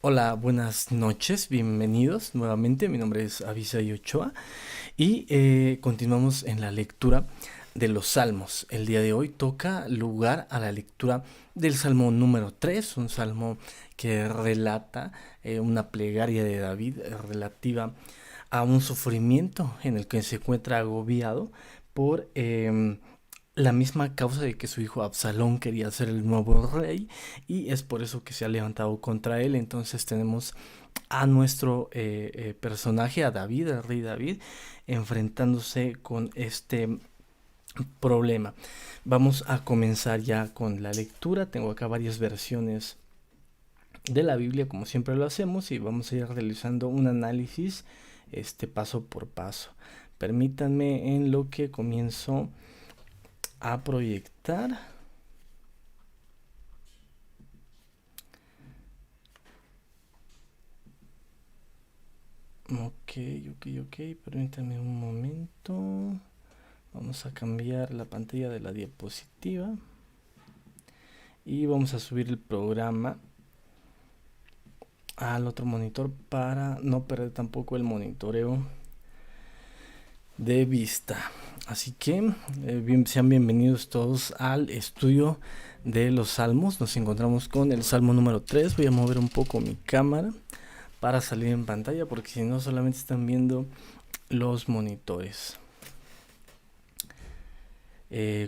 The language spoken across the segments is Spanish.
Hola, buenas noches, bienvenidos nuevamente. Mi nombre es Abisai Ochoa y continuamos en la lectura de los Salmos. El día de hoy toca lugar a la lectura del Salmo número 3, un salmo que relata una plegaria de David relativa a un sufrimiento en el que se encuentra agobiado por la misma causa de que su hijo Absalón quería ser el nuevo rey y es por eso que se ha levantado contra él. Entonces tenemos a nuestro personaje, a David, el rey David, enfrentándose con este problema. Vamos a comenzar ya con la lectura. Tengo acá varias versiones de la Biblia, como siempre lo hacemos, y vamos a ir realizando un análisis paso por paso. Permítanme en lo que comienzo a proyectar. Ok, ok, permítanme un momento. Vamos a cambiar la pantalla de la diapositiva y vamos a subir el programa al otro monitor para no perder tampoco el monitoreo de vista. Así que sean bienvenidos todos al estudio de los salmos. Nos encontramos con el salmo número 3. Voy a mover un poco mi cámara para salir en pantalla, porque si no solamente están viendo los monitores.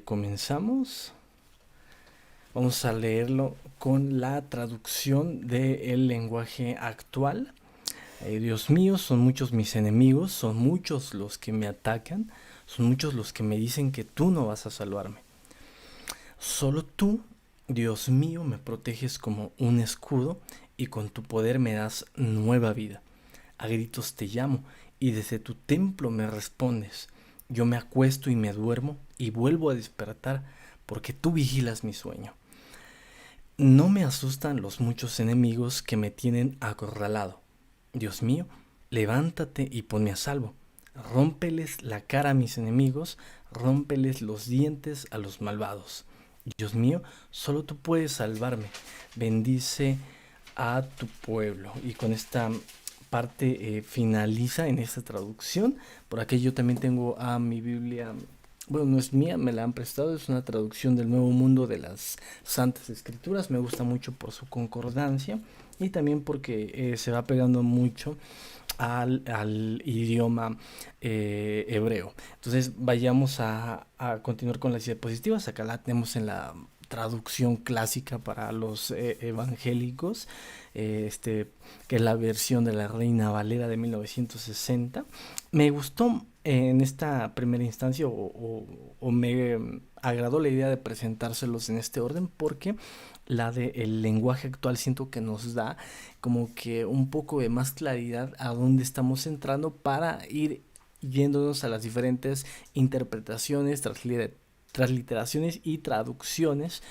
Comenzamos. Vamos a leerlo con la traducción del lenguaje actual. Dios mío, son muchos mis enemigos, son muchos los que me atacan, son muchos los que me dicen que tú no vas a salvarme. Solo tú, Dios mío, me proteges como un escudo y con tu poder me das nueva vida. A gritos te llamo y desde tu templo me respondes. Yo me acuesto y me duermo y vuelvo a despertar porque tú vigilas mi sueño. No me asustan los muchos enemigos que me tienen acorralado. Dios mío, levántate y ponme a salvo. Rómpeles la cara a mis enemigos, rómpeles los dientes a los malvados. Dios mío, solo tú puedes salvarme. Bendice a tu pueblo. Y con esta parte finaliza en esta traducción. Por aquí yo también tengo a mi Biblia. Bueno, no es mía, me la han prestado, es una traducción del Nuevo Mundo de las Santas Escrituras. Me gusta mucho por su concordancia y también porque se va pegando mucho al idioma hebreo. Entonces vayamos a continuar con las diapositivas. Acá la tenemos en la traducción clásica para los evangélicos, que es la versión de la Reina Valera de 1960. Me gustó en esta primera instancia o me agradó la idea de presentárselos en este orden porque la del lenguaje actual siento que nos da como que un poco de más claridad a dónde estamos entrando para ir yéndonos a las diferentes interpretaciones, transliteraciones y traducciones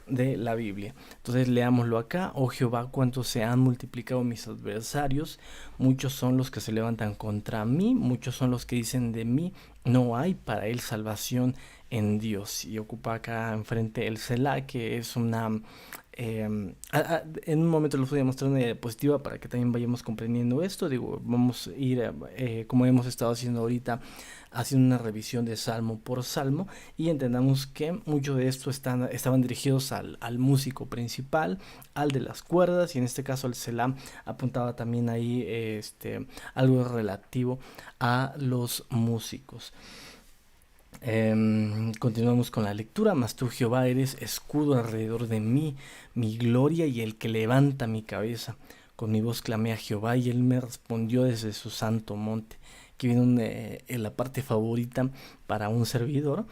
de la Biblia. Entonces leámoslo acá. Oh Jehová, cuánto se han multiplicado mis adversarios, muchos son los que se levantan contra mí, muchos son los que dicen de mí, no hay para él salvación en Dios. Y ocupa acá enfrente el Selah, que es una en un momento les voy a mostrar una diapositiva para que también vayamos comprendiendo esto. Digo, vamos a ir, como hemos estado haciendo ahorita, haciendo una revisión de salmo por salmo y entendamos que mucho de esto estaban dirigidos al músico principal, al de las cuerdas, y en este caso el Selam apuntaba también ahí algo relativo a los músicos. Continuamos con la lectura. Mas tú, Jehová, eres escudo alrededor de mí, mi gloria y el que levanta mi cabeza. Con mi voz clamé a Jehová y él me respondió desde su santo monte. Aquí viene en la parte favorita para un servidor.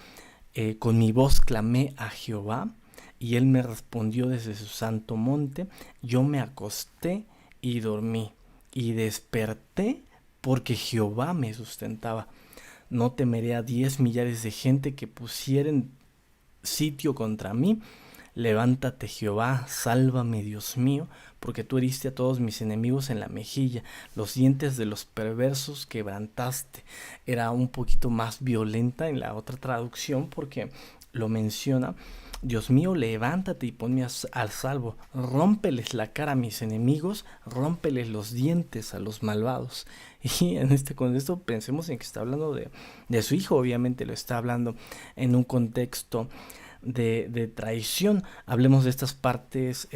Con mi voz clamé a Jehová y él me respondió desde su santo monte. Yo me acosté y dormí y desperté porque Jehová me sustentaba. No temeré a 10 millares de gente que pusieren sitio contra mí. Levántate, Jehová, sálvame, Dios mío, porque tú heriste a todos mis enemigos en la mejilla, los dientes de los perversos quebrantaste. Era un poquito más violenta en la otra traducción porque lo menciona Dios mío, levántate y ponme al salvo. Rómpeles la cara a mis enemigos, rómpeles los dientes a los malvados. Y en este contexto pensemos en que está hablando de su hijo, obviamente lo está hablando en un contexto de traición. Hablemos de estas partes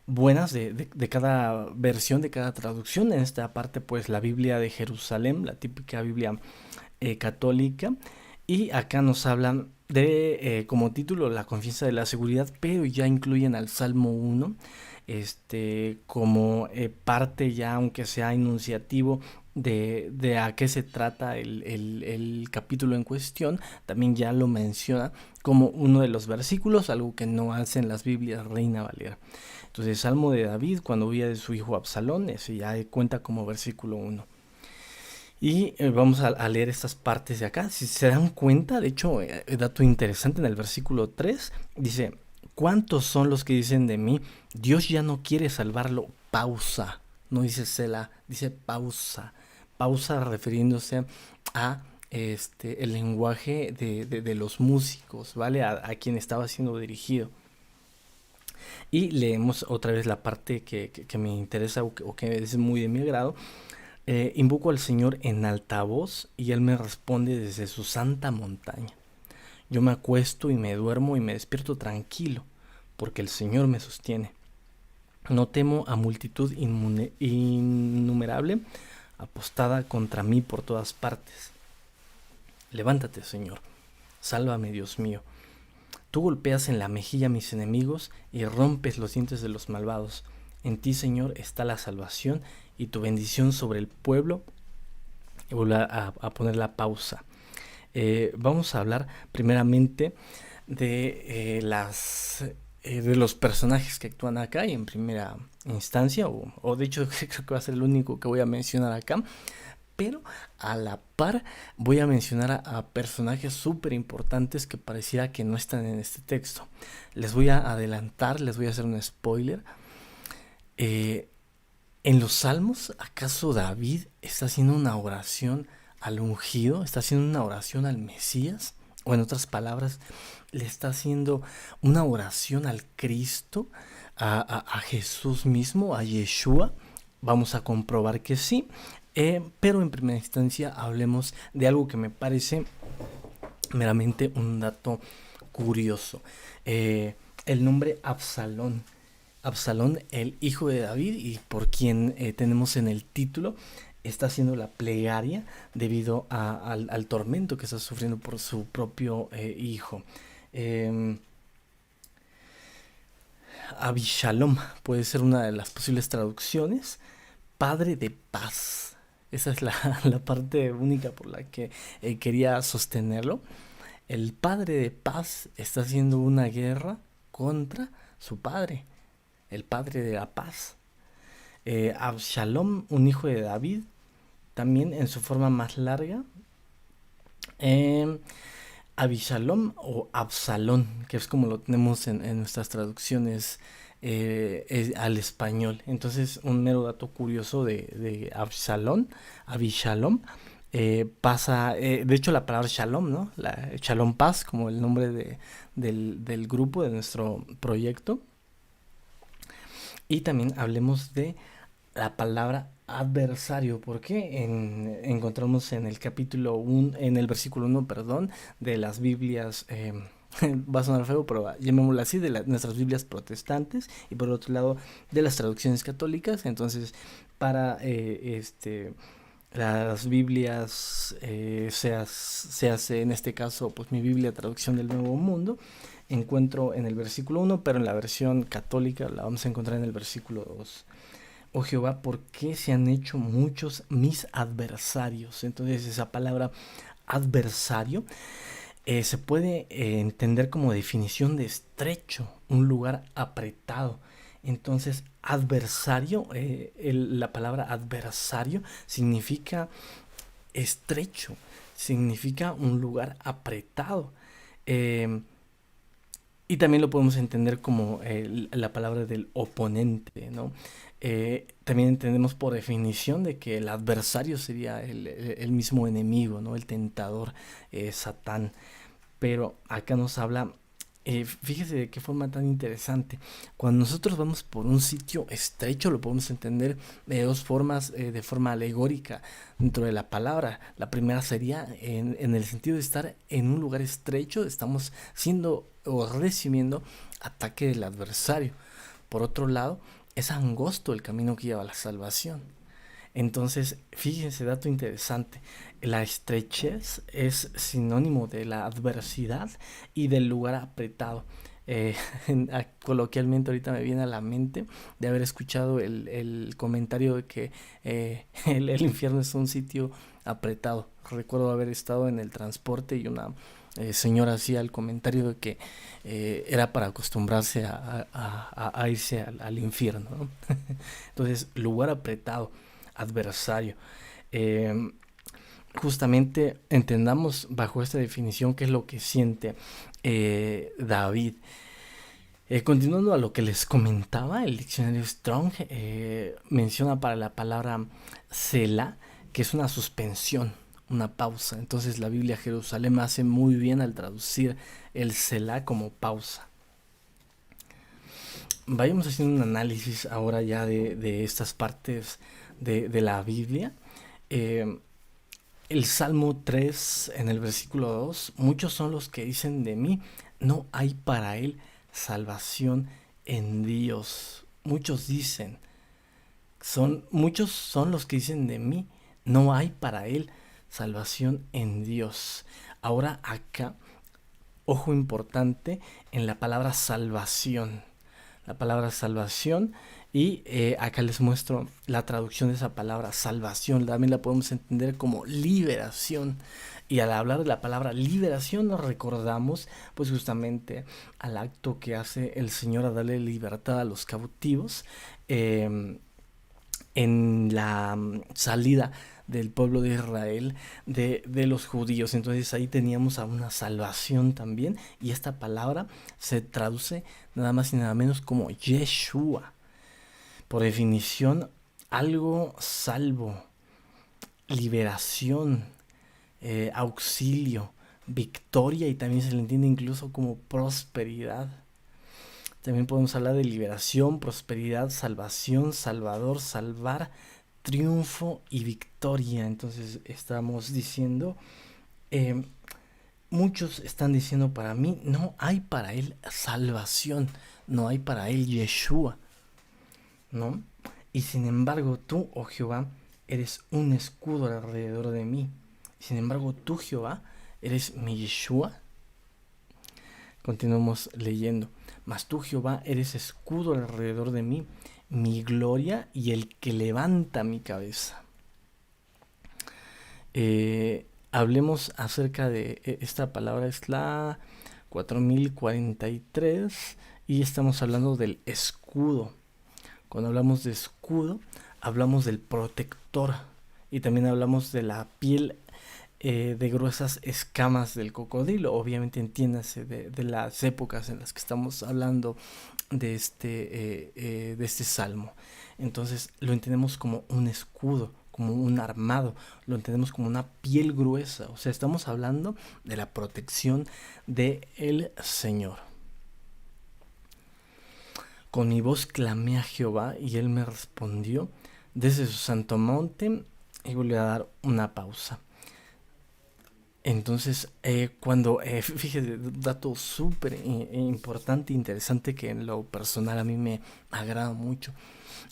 buenas de cada versión, de cada traducción. En esta parte, pues la Biblia de Jerusalén, la típica Biblia católica. Y acá nos hablan de, como título, la confianza de la seguridad, pero ya incluyen al Salmo 1 como parte ya, aunque sea enunciativo, de a qué se trata el capítulo en cuestión. También ya lo menciona como uno de los versículos, algo que no hacen las Biblias Reina Valera. Entonces, Salmo de David, cuando huía de su hijo Absalón, ese ya cuenta como versículo 1. Y vamos a leer estas partes de acá. Si se dan cuenta, de hecho, dato interesante, en el versículo 3 dice: ¿cuántos son los que dicen de mí, Dios ya no quiere salvarlo? Pausa. No dice Selah, dice pausa. Pausa refiriéndose a el lenguaje de los músicos, ¿vale? A quien estaba siendo dirigido. Y leemos otra vez la parte que me interesa o que es muy de mi agrado. Invoco al Señor en alta voz y Él me responde desde su santa montaña. Yo me acuesto y me duermo y me despierto tranquilo, porque el Señor me sostiene. No temo a multitud innumerable apostada contra mí por todas partes. Levántate, Señor, sálvame, Dios mío. Tú golpeas en la mejilla a mis enemigos y rompes los dientes de los malvados. En ti, Señor, está la salvación y tu bendición sobre el pueblo. Y vuelvo a poner la pausa. Vamos a hablar primeramente de de los personajes que actúan acá y en primera instancia, o de hecho creo que va a ser el único que voy a mencionar acá, pero a la par voy a mencionar a personajes súper importantes que pareciera que no están en este texto. Les voy a adelantar, les voy a hacer un spoiler. En los Salmos, ¿acaso David está haciendo una oración al ungido? ¿Está haciendo una oración al Mesías? O en otras palabras, le está haciendo una oración al Cristo, a Jesús mismo, a Yeshua. Vamos a comprobar que sí. Pero en primera instancia hablemos de algo que me parece meramente un dato curioso. El nombre Absalón. Absalón, el hijo de David, y por quien tenemos en el título, está haciendo la plegaria debido al tormento que está sufriendo por su propio hijo. Abishalom puede ser una de las posibles traducciones. Padre de paz. Esa es la parte única por la que quería sostenerlo. El padre de paz está haciendo una guerra contra su padre, el padre de la paz. Absalom, un hijo de David, también en su forma más larga. Abishalom o Absalón, que es como lo tenemos en nuestras traducciones al español. Entonces, un mero dato curioso de Absalom, pasa, de hecho la palabra Shalom, ¿no? Shalom Paz, como el nombre del grupo, de nuestro proyecto. Y también hablemos de la palabra adversario, porque encontramos en el capítulo 1, en el versículo 1, perdón, de las Biblias, va a sonar feo, pero llamémoslo así, de nuestras Biblias protestantes, y por otro lado de las traducciones católicas. Entonces, para las Biblias, se hace en este caso, pues mi Biblia traducción del Nuevo Mundo, encuentro en el versículo 1, pero en la versión católica la vamos a encontrar en el versículo 2. Oh Jehová, ¿por qué se han hecho muchos mis adversarios? Entonces esa palabra adversario se puede entender como definición de estrecho, un lugar apretado. Entonces adversario, la palabra adversario significa estrecho, significa un lugar apretado. Y también lo podemos entender como la palabra del oponente, ¿no? También entendemos por definición de que el adversario sería el mismo enemigo, ¿no? El tentador, Satán. Pero acá nos habla Fíjese de qué forma tan interesante. Cuando nosotros vamos por un sitio estrecho, lo podemos entender de dos formas, de forma alegórica dentro de la palabra. La primera sería en el sentido de estar en un lugar estrecho, estamos siendo o recibiendo ataque del adversario. Por otro lado, es angosto el camino que lleva a la salvación. Entonces, fíjense, dato interesante, la estrechez es sinónimo de la adversidad y del lugar apretado. Eh, Coloquialmente ahorita me viene a la mente de haber escuchado el comentario de que el infierno es un sitio apretado. Recuerdo haber estado en el transporte y una señora hacía el comentario de que era para acostumbrarse a irse al infierno, ¿no? Entonces, lugar apretado, adversario. Eh, Justamente entendamos bajo esta definición qué es lo que siente David. Continuando a lo que les comentaba, el diccionario Strong menciona para la palabra Selah, que es una suspensión, una pausa. Entonces la Biblia Jerusalén hace muy bien al traducir el Selah como pausa. Vayamos haciendo un análisis ahora ya de estas partes de la Biblia. Eh, el Salmo 3 en el versículo 2, muchos son los que dicen de mí, no hay para él salvación en Dios. Muchos son los que dicen de mí, no hay para él salvación en Dios. Ahora acá, ojo importante en la palabra salvación. La palabra salvación y acá les muestro la traducción de esa palabra salvación. También la podemos entender como liberación. Y al hablar de la palabra liberación nos recordamos pues justamente al acto que hace el Señor a darle libertad a los cautivos en la salida del pueblo de Israel de los judíos. Entonces ahí teníamos a una salvación también y esta palabra se traduce nada más y nada menos como Yeshua. Por definición, algo salvo, liberación, auxilio, victoria y también se le entiende incluso como prosperidad. También podemos hablar de liberación, prosperidad, salvación, salvador, salvar, triunfo y victoria. Entonces estamos diciendo, eh, muchos están diciendo para mí, no hay para él salvación, no hay para él Yeshua, ¿no? Y sin embargo tú, oh Jehová, eres un escudo alrededor de mí. Sin embargo tú, Jehová, eres mi Yeshua. Continuamos leyendo. Mas tú, Jehová, eres escudo alrededor de mí, mi gloria y el que levanta mi cabeza. Hablemos acerca de esta palabra, es la 4043 y estamos hablando del escudo. Cuando hablamos de escudo, hablamos del protector y también hablamos de la piel de gruesas escamas del cocodrilo. Obviamente entiéndase de las épocas en las que estamos hablando de este salmo. Entonces lo entendemos como un escudo, como un armado, lo entendemos como una piel gruesa. O sea, estamos hablando de la protección del Señor. Con mi voz clamé a Jehová y él me respondió desde su santo monte. Y voy a dar una pausa. Entonces, fíjate, un dato súper importante e interesante que en lo personal a mí me agrada mucho.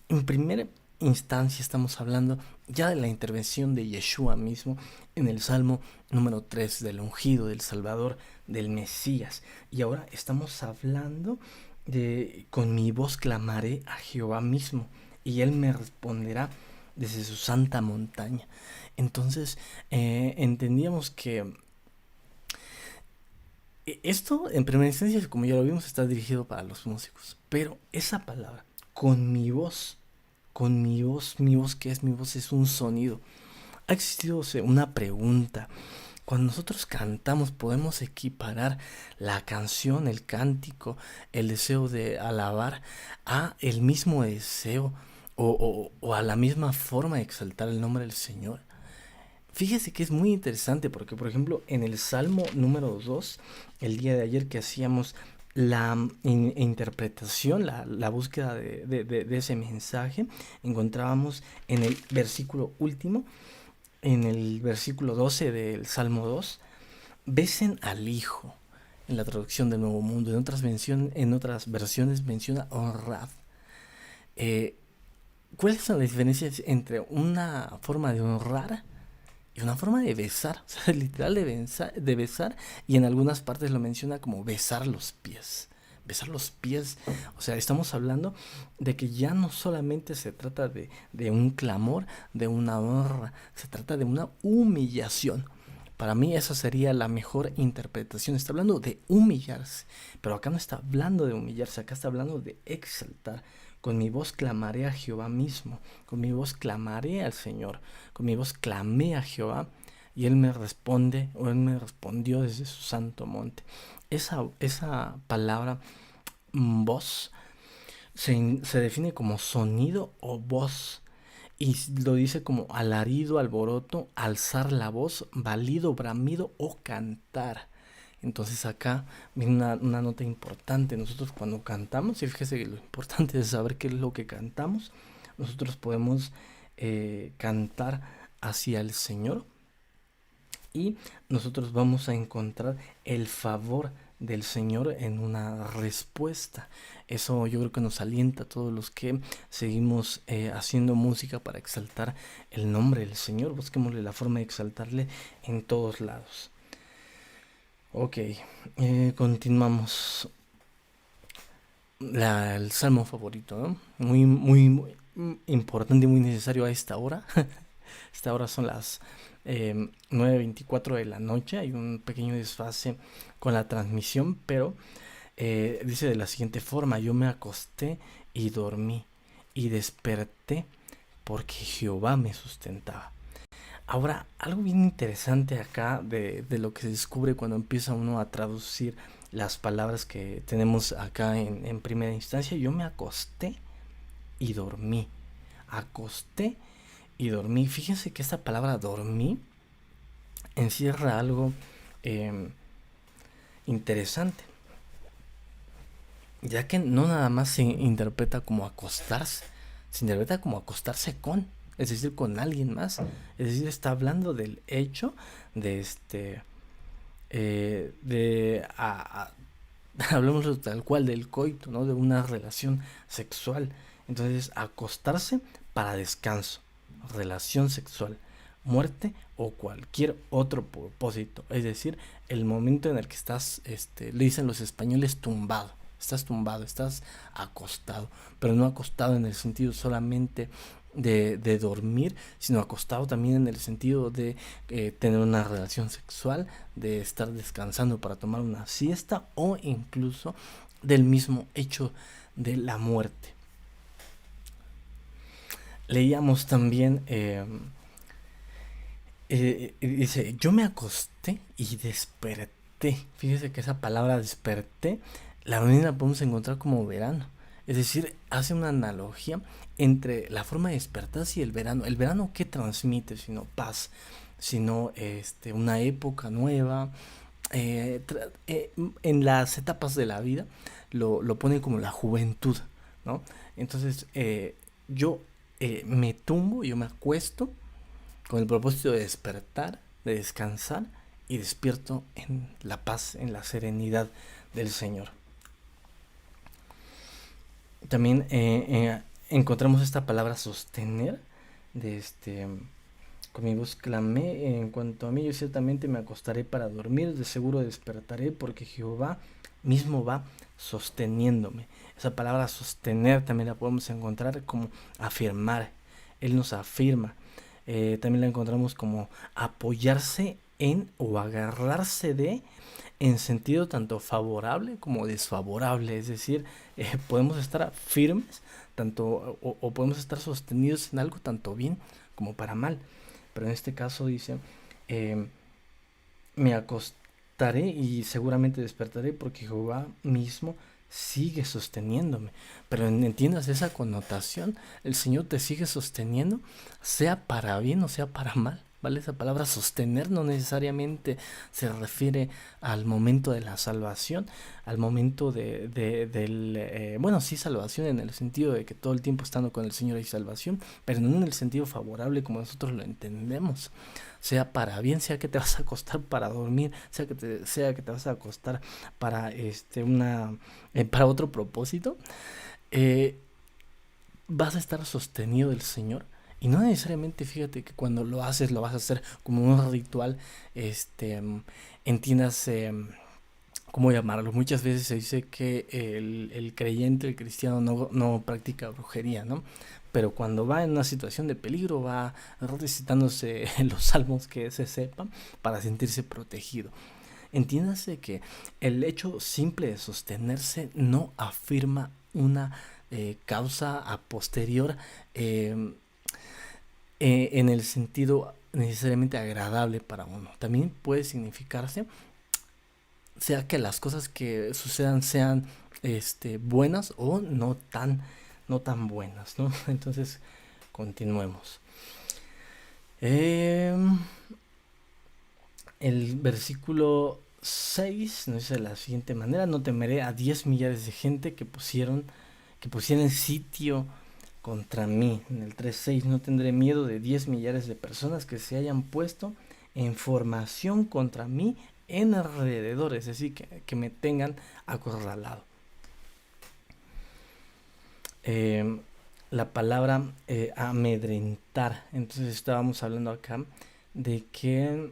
En primera instancia estamos hablando ya de la intervención de Yeshua mismo en el Salmo número 3, del ungido, del Salvador, del Mesías. Y ahora estamos hablando de, con mi voz clamaré a Jehová mismo y él me responderá desde su santa montaña. Entonces entendíamos que esto en primera instancia, como ya lo vimos, está dirigido para los músicos, pero esa palabra, mi voz, ¿qué es mi voz? Es un sonido. Ha existido, o sea, una pregunta. Cuando nosotros cantamos, podemos equiparar la canción, el cántico, el deseo de alabar a el mismo deseo o a la misma forma de exaltar el nombre del Señor. Fíjese que es muy interesante porque, por ejemplo, en el Salmo número 2, el día de ayer que hacíamos la interpretación, la búsqueda de ese mensaje, encontrábamos en el versículo último, en el versículo 12 del Salmo 2, besen al Hijo, en la traducción del Nuevo Mundo. En otras versiones menciona honrad. Eh, ¿Cuáles son las diferencias entre una forma de honrar y una forma de besar? O sea, literal de besar, y en algunas partes lo menciona como besar los pies. Besar los pies, o sea, estamos hablando de que ya no solamente se trata de un clamor, de una honra, se trata de una humillación. Para mí esa sería la mejor interpretación. Está hablando de humillarse, pero acá no está hablando de humillarse, acá está hablando de exaltar. Con mi voz clamaré a Jehová mismo, con mi voz clamaré al Señor, con mi voz clamé a Jehová y Él me responde, o Él me respondió desde su santo monte. Esa palabra voz se define como sonido o voz. Y lo dice como alarido, alboroto, alzar la voz, balido, bramido o cantar. Entonces acá viene una nota importante. Nosotros cuando cantamos, y fíjese que lo importante es saber qué es lo que cantamos, nosotros podemos cantar hacia el Señor y nosotros vamos a encontrar el favor del Señor en una respuesta. Eso yo creo que nos alienta a todos los que seguimos haciendo música para exaltar el nombre del Señor. Busquémosle la forma de exaltarle en todos lados. Ok, continuamos. El salmo favorito, ¿no? Muy importante y muy necesario a esta hora. Esta hora son las 9:24 de la noche. Hay un pequeño desfase con la transmisión, pero dice de la siguiente forma: yo me acosté y dormí y desperté porque Jehová me sustentaba. Ahora, algo bien interesante acá de lo que se descubre cuando empieza uno a traducir las palabras que tenemos acá en primera instancia. Yo me acosté y dormí. Acosté y dormí. Fíjense que esta palabra dormí encierra algo interesante, ya que no nada más se interpreta como acostarse, se interpreta como acostarse con, es decir, con alguien más. Es decir, está hablando del hecho de hablemos tal cual del coito, ¿no? De una relación sexual. Entonces, acostarse para descanso, relación sexual, muerte o cualquier otro propósito. Es decir, el momento en el que estás, le dicen los españoles, tumbado. Estás tumbado, estás acostado, pero no acostado en el sentido solamente de dormir, sino acostado también en el sentido de tener una relación sexual, de estar descansando para tomar una siesta o incluso del mismo hecho de la muerte. Leíamos también, dice, yo me acosté y desperté. Fíjese que esa palabra desperté la podemos encontrar como verano. Es decir, hace una analogía entre la forma de despertarse y el verano. El verano, ¿qué transmite? Sino paz, sino una época nueva. En las etapas de la vida lo pone como la juventud, ¿no? Entonces, yo me tumbo, yo me acuesto con el propósito de despertar, de descansar y despierto en la paz, en la serenidad del Señor. También encontramos esta palabra sostener, de con mi voz clamé, en cuanto a mí yo ciertamente me acostaré para dormir, de seguro despertaré porque Jehová mismo va sosteniéndome. Esa palabra sostener también la podemos encontrar como afirmar. Él nos afirma. También la encontramos como apoyarse en o agarrarse de, en sentido tanto favorable como desfavorable. Es decir, podemos estar firmes tanto o podemos estar sostenidos en algo tanto bien como para mal. Pero en este caso dice, eh, me acostaré y seguramente despertaré porque Jehová mismo sigue sosteniéndome. Pero entiendas esa connotación, el Señor te sigue sosteniendo, sea para bien o sea para mal. ¿vale? Esa palabra sostener no necesariamente se refiere al momento de la salvación, al momento bueno, sí, salvación en el sentido de que todo el tiempo estando con el Señor hay salvación, pero no en el sentido favorable como nosotros lo entendemos. Sea para bien, sea que te vas a acostar para dormir, sea que te vas a acostar para para otro propósito, eh, vas a estar sostenido del Señor. Y no necesariamente, fíjate que cuando lo haces, lo vas a hacer como un ritual, entiéndase, ¿cómo llamarlo? Muchas veces se dice que el creyente, el cristiano, no practica brujería, ¿no? Pero cuando va en una situación de peligro, va recitándose los salmos que se sepan para sentirse protegido. Entiéndase que el hecho simple de sostenerse no afirma una causa a posterior, eh, en el sentido necesariamente agradable para uno. También puede significarse sea que las cosas que sucedan sean buenas o no tan buenas, ¿no? Entonces, continuemos. Em, el versículo 6 nos dice de la siguiente manera: no temeré a 10 millares de gente que pusieran sitio contra mí. En el 3:6: no tendré miedo de 10 millares de personas que se hayan puesto en formación contra mí en alrededor, es decir, que me tengan acorralado. Eh, la palabra amedrentar, entonces estábamos hablando acá de que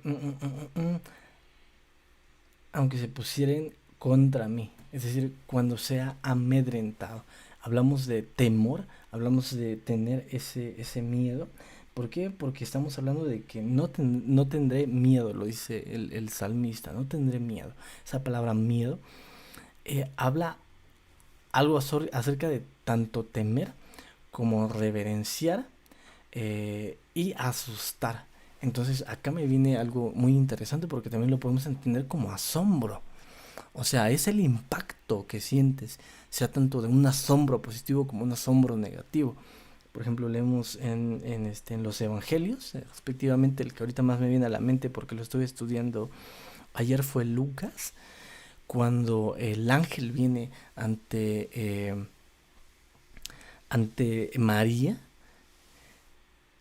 aunque se pusieren contra mí, es decir, cuando sea amedrentado. Hablamos de temor, hablamos de tener ese miedo. ¿Por qué? Porque estamos hablando de que no tendré miedo, lo dice el salmista, no tendré miedo. Esa palabra miedo habla algo acerca de tanto temer como reverenciar y asustar. Entonces acá me viene algo muy interesante porque también lo podemos entender como asombro. O sea, es el impacto que sientes, sea tanto de un asombro positivo como un asombro negativo. Por ejemplo, leemos en los evangelios, respectivamente el que ahorita más me viene a la mente porque lo estuve estudiando ayer fue Lucas, cuando el ángel viene ante María.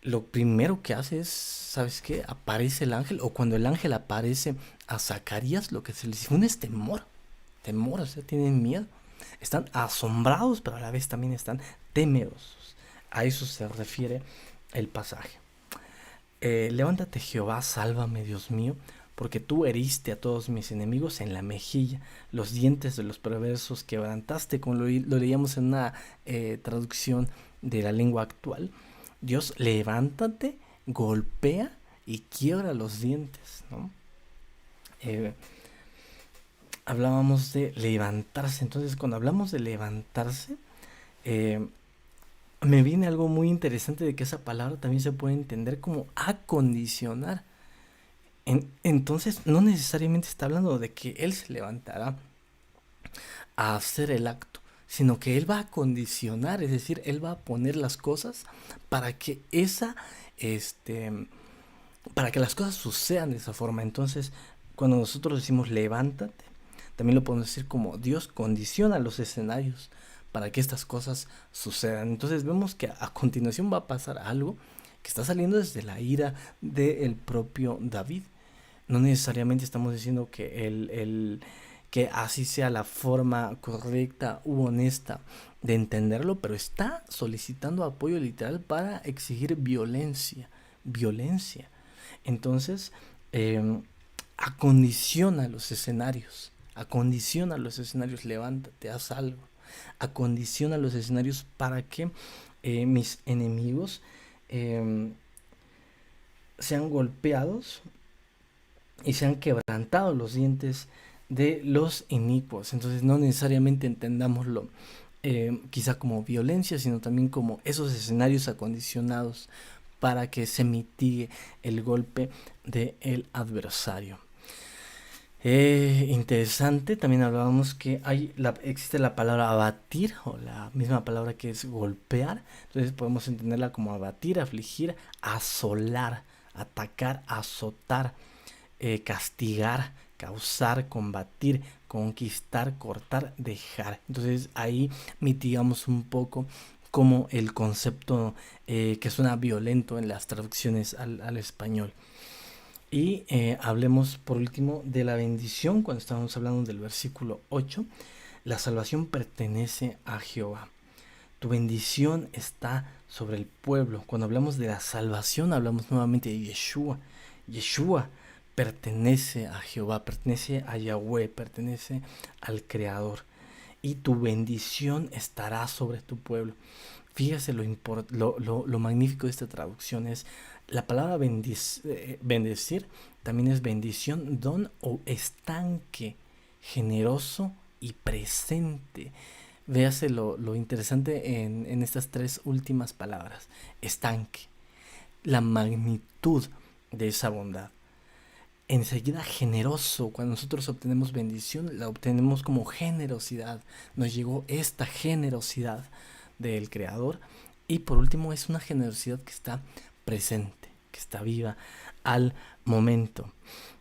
Lo primero que hace es, ¿sabes qué? Aparece el ángel, o cuando el ángel aparece a Zacarías, lo que se les une es temor, o sea, tienen miedo, están asombrados, pero a la vez también están temerosos. A eso se refiere el pasaje. Levántate, Jehová, sálvame, Dios mío, porque tú heriste a todos mis enemigos en la mejilla, los dientes de los perversos quebrantaste, como lo leíamos en una traducción de la lengua actual. Dios, levántate, golpea y quiebra los dientes, ¿no? Eh, Hablábamos de levantarse. Entonces, cuando hablamos de levantarse, eh, me viene algo muy interesante de que esa palabra también se puede entender como acondicionar. Entonces, no necesariamente está hablando de que Él se levantará a hacer el acto, sino que Él va a condicionar, es decir, Él va a poner las cosas para que este, para que las cosas sucedan de esa forma. Entonces, cuando nosotros decimos levántate, también lo podemos decir como Dios condiciona los escenarios para que estas cosas sucedan. Entonces vemos que a continuación va a pasar algo que está saliendo desde la ira del propio David. No necesariamente estamos diciendo que así sea la forma correcta u honesta de entenderlo, pero está solicitando apoyo literal para exigir violencia. Entonces, eh, acondiciona los escenarios, levántate, haz algo, acondiciona los escenarios para que mis enemigos eh, sean golpeados y sean quebrantados los dientes de los inicuos. Entonces no necesariamente entendámoslo quizá como violencia, sino también como esos escenarios acondicionados para que se mitigue el golpe del adversario. Interesante, también hablábamos que existe la palabra abatir o la misma palabra que es golpear, entonces podemos entenderla como abatir, afligir, asolar, atacar, azotar, castigar, causar, combatir, conquistar, cortar, dejar. Entonces ahí mitigamos un poco como el concepto que suena violento en las traducciones al español. Y hablemos por último de la bendición, cuando estábamos hablando del versículo 8. La salvación pertenece a Jehová. Tu bendición está sobre el pueblo. Cuando hablamos de la salvación, hablamos nuevamente de Yeshua. Yeshua pertenece a Jehová, pertenece a Yahweh, pertenece al Creador. Y tu bendición estará sobre tu pueblo. Fíjese lo magnífico de esta traducción es la palabra bendecir, también es bendición, don o estanque, generoso y presente. Véase lo interesante en estas tres últimas palabras. Estanque, la magnitud de esa bondad. Enseguida generoso, cuando nosotros obtenemos bendición, la obtenemos como generosidad. Nos llegó esta generosidad del Creador. Y por último es una generosidad que está presente, que está viva al momento.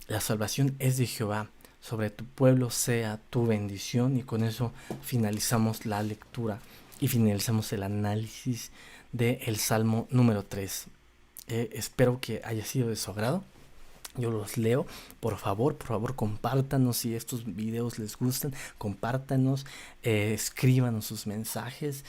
La salvación es de Jehová. Sobre tu pueblo sea tu bendición. Y con eso finalizamos la lectura y finalizamos el análisis del Salmo número 3. Espero que haya sido de su agrado. Yo los leo, por favor compártanos si estos videos les gustan, compártanos, escríbanos sus mensajes,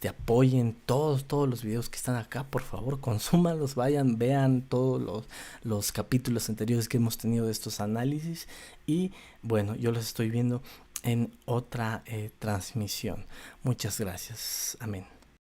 apoyen todos los videos que están acá, por favor, consúmalos, vayan, vean todos los capítulos anteriores que hemos tenido de estos análisis y bueno, yo los estoy viendo en otra transmisión. Muchas gracias, amén.